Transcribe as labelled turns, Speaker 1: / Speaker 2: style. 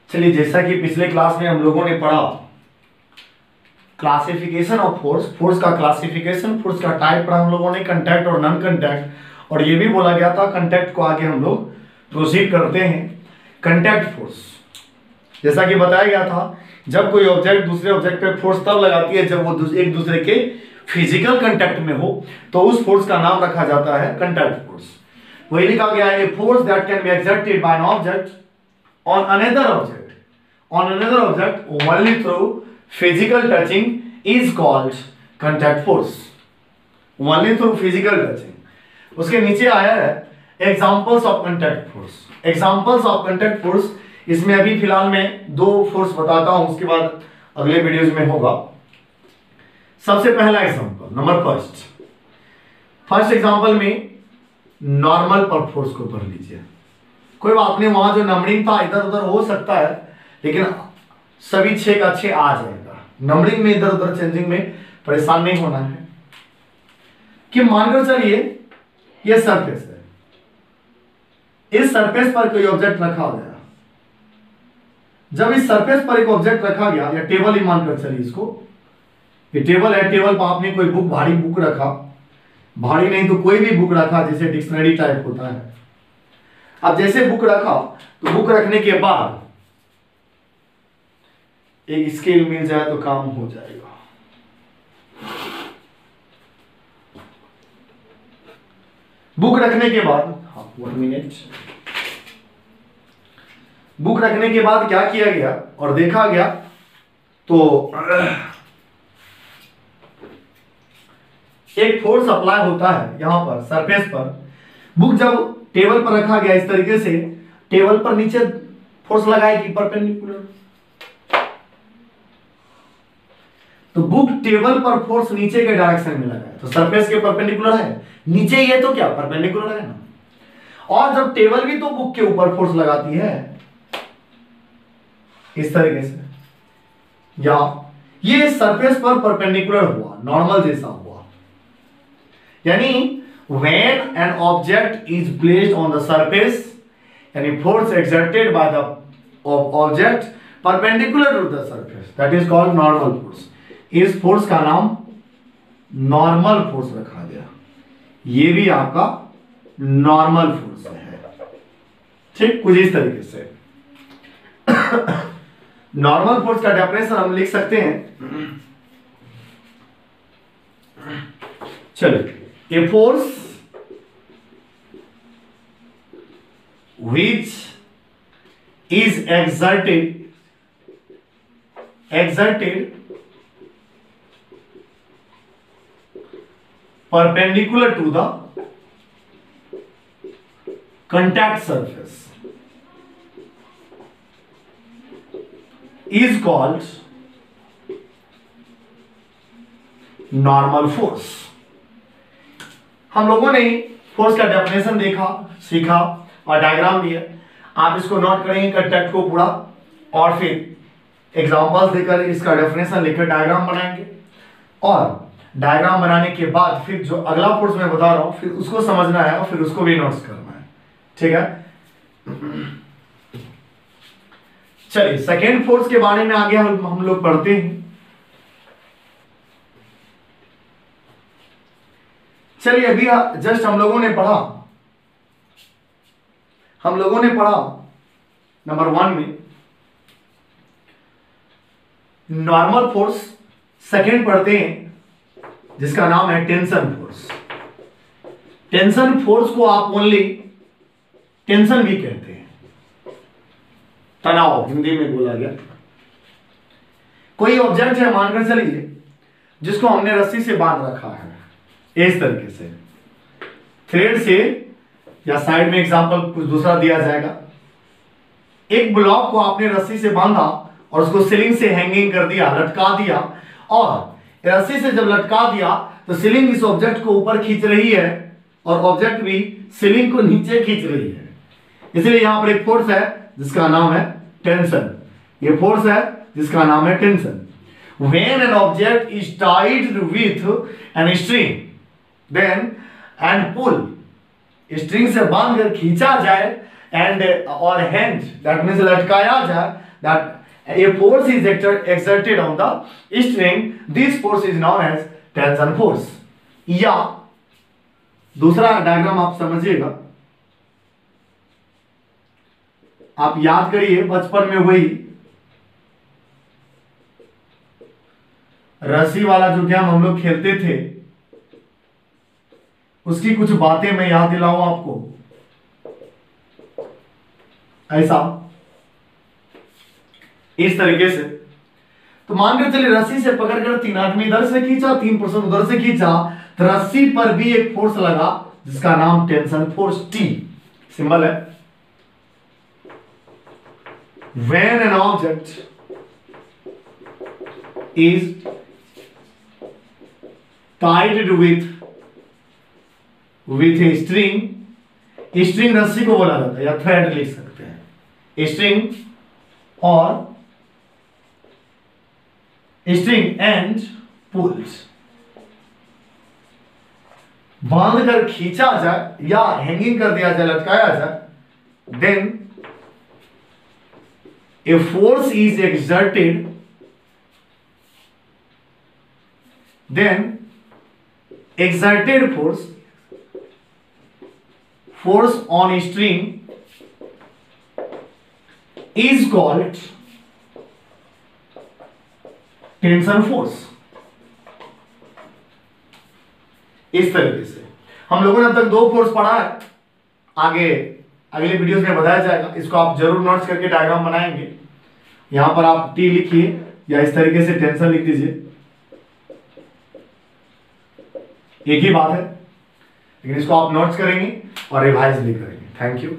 Speaker 1: चलिए, जैसा कि पिछले क्लास में हम लोगों ने पढ़ा क्लासिफिकेशन ऑफ फोर्स, फोर्स का क्लासिफिकेशन, फोर्स का टाइप पढ़ा हम लोगों ने, कंटैक्ट और नॉन कंटैक्ट, और ये भी बोला गया था कंटैक्ट को आगे हम लोग प्रोसीड करते हैं। कंटैक्ट फोर्स, जैसा कि बताया गया था, जब कोई ऑब्जेक्ट दूसरे ऑब्जेक्ट पे फोर्स तब लगाती है जब वो एक दूसरे के फिजिकल कंटैक्ट में हो, तो उस फोर्स का नाम रखा जाता है कंटैक्ट फोर्स। वही लिखा गया है, a force that can be exerted by an object on another object only through physical touching is called contact force. Only through physical touching. उसके नीचे आया है examples of contact force. Examples of contact force, इसमें अभी फिलहाल मैं दो force बताता हूं, उसके बाद अगले वीडियोज में होगा। सबसे पहला एग्जांपल, नंबर फर्स्ट एग्जांपल में नॉर्मल पर फोर्स को पढ़ लीजिए। कोई बात नहीं, वहां जो नंबरिंग था इधर उधर हो सकता है, लेकिन सभी 6 का 6 आ जाएगा। नंबरिंग में इधर उधर चेंजिंग में परेशान नहीं होना है। कि मानकर चलिए ये सरफेस है, इस सरफेस पर कोई ऑब्जेक्ट रखा गया। जब इस सरफेस पर एक ऑब्जेक्ट रखा गया, या टेबल ही मानकर चलिए इसको, ये टेबल है, टेबल पर आपने कोई बुक, भारी बुक रखा, भारी नहीं तो कोई भी बुक रखा, जैसे डिक्शनरी टाइप होता है। अब जैसे बुक रखा, तो बुक रखने के बाद एक स्केल मिल जाए तो काम हो जाएगा। बुक रखने के बाद, हाँ 1 मिनट, बुक रखने के बाद क्या किया गया और देखा गया, तो एक फोर्स अप्लाई होता है यहां पर सरफेस पर। बुक जब टेबल पर रखा गया इस तरीके से, टेबल पर नीचे फोर्स लगाएगी परपेंडिकुलर, तो बुक टेबल पर फोर्स नीचे के डायरेक्शन में लगा है, तो सरफेस के परपेंडिकुलर है, नीचे ये तो क्या परपेंडिकुलर है ना। और जब टेबल भी तो बुक के ऊपर फोर्स लगाती है इस तरीके से, या ये सरफेस पर परपेंडिकुलर हुआ, नॉर्मल जैसा हुआ। यानी when an object is placed on the surface, any force exerted by the object perpendicular to the surface, that is called normal force. इस फोर्स का नाम नॉर्मल फोर्स रखा गया। ये भी आपका नॉर्मल फोर्स है, ठीक, कुछ इस तरीके से। नॉर्मल फोर्स का डेफिनेशन हम लिख सकते हैं, चलिए, a force which is exerted perpendicular to the contact surface is called normal force. हम लोगों ने फोर्स का डेफिनेशन देखा, सीखा और डायग्राम दिया। आप इसको नोट करेंगे कंटैक्ट को पूरा, और फिर एग्जांपल्स देकर इसका डेफिनेशन लिखकर डायग्राम बनाएंगे, और डायग्राम बनाने के बाद फिर जो अगला फोर्स मैं बता रहा हूं फिर उसको समझना है और फिर उसको भी नोट्स करना है, ठीक है। चलिए, सेकेंड फोर्स के बारे में आगे हम लोग पढ़ते हैं। चलिए, अभी जस्ट हम लोगों ने पढ़ा नंबर 1 में नॉर्मल फोर्स। सेकेंड पढ़ते हैं जिसका नाम है टेंशन फोर्स। टेंशन फोर्स को आप ओनली टेंशन भी कहते हैं, तनाव हिंदी में बोला गया। कोई ऑब्जेक्ट है मानकर चलिए जिसको हमने रस्सी से बांध रखा है इस तरीके से, थ्रेड से, या साइड में एग्जांपल कुछ दूसरा दिया जाएगा। एक ब्लॉक को आपने रस्सी से बांधा और उसको सीलिंग से हैंगिंग कर दिया, लटका दिया, और रस्सी से जब लटका दिया तो सीलिंग इस ऑब्जेक्ट को ऊपर खींच रही है और ऑब्जेक्ट भी सीलिंग को नीचे खींच रही है। इसलिए यहां पर एक फोर्स है जिसका नाम है टेंशन। ये फोर्स है जिसका नाम है tension. When an object is tied with an string, then and pull, string से बांधकर खींचा जाए, एंड और हैंग, दैट मींस लटकाया जाए, that a force is exerted on the string, this force is known as tension force. या दूसरा diagram आप समझिएगा, आप याद करिए बचपन में वही रस्सी वाला जो गेम हम लोग खेलते थे, उसकी कुछ बातें मैं याद दिलाऊं आपको। ऐसा इस तरीके से, तो मानकर चलिए रस्सी से पकड़कर 3 आदमी इधर से खींचा, 3 पर्सन उधर से खींचा, तो रस्सी पर भी एक फोर्स लगा जिसका नाम टेंशन फोर्स टी सिंबल है। When an object is tied with a string, string रस्सी को बोला जाता है या थ्रेड लिख सकते हैं, स्ट्रिंग और स्ट्रिंग एंड पुल्स, बांध कर खींचा जाए या हैंगिंग कर दिया जाए, लटकाया जाए, then a force is exerted, then exerted force on a string is called tension force. इस तरीके से हम लोगों ने अब तक 2 फोर्स पढ़ा है, आगे अगले वीडियोस में बताया जाएगा। इसको आप जरूर नोट्स करके डायग्राम बनाएंगे। यहां पर आप टी लिखिए या इस तरीके से टेंशन लिख दीजिए, एक ही बात है, लेकिन इसको आप नोट्स करेंगे और रिवाइज भी करेंगे। Thank you.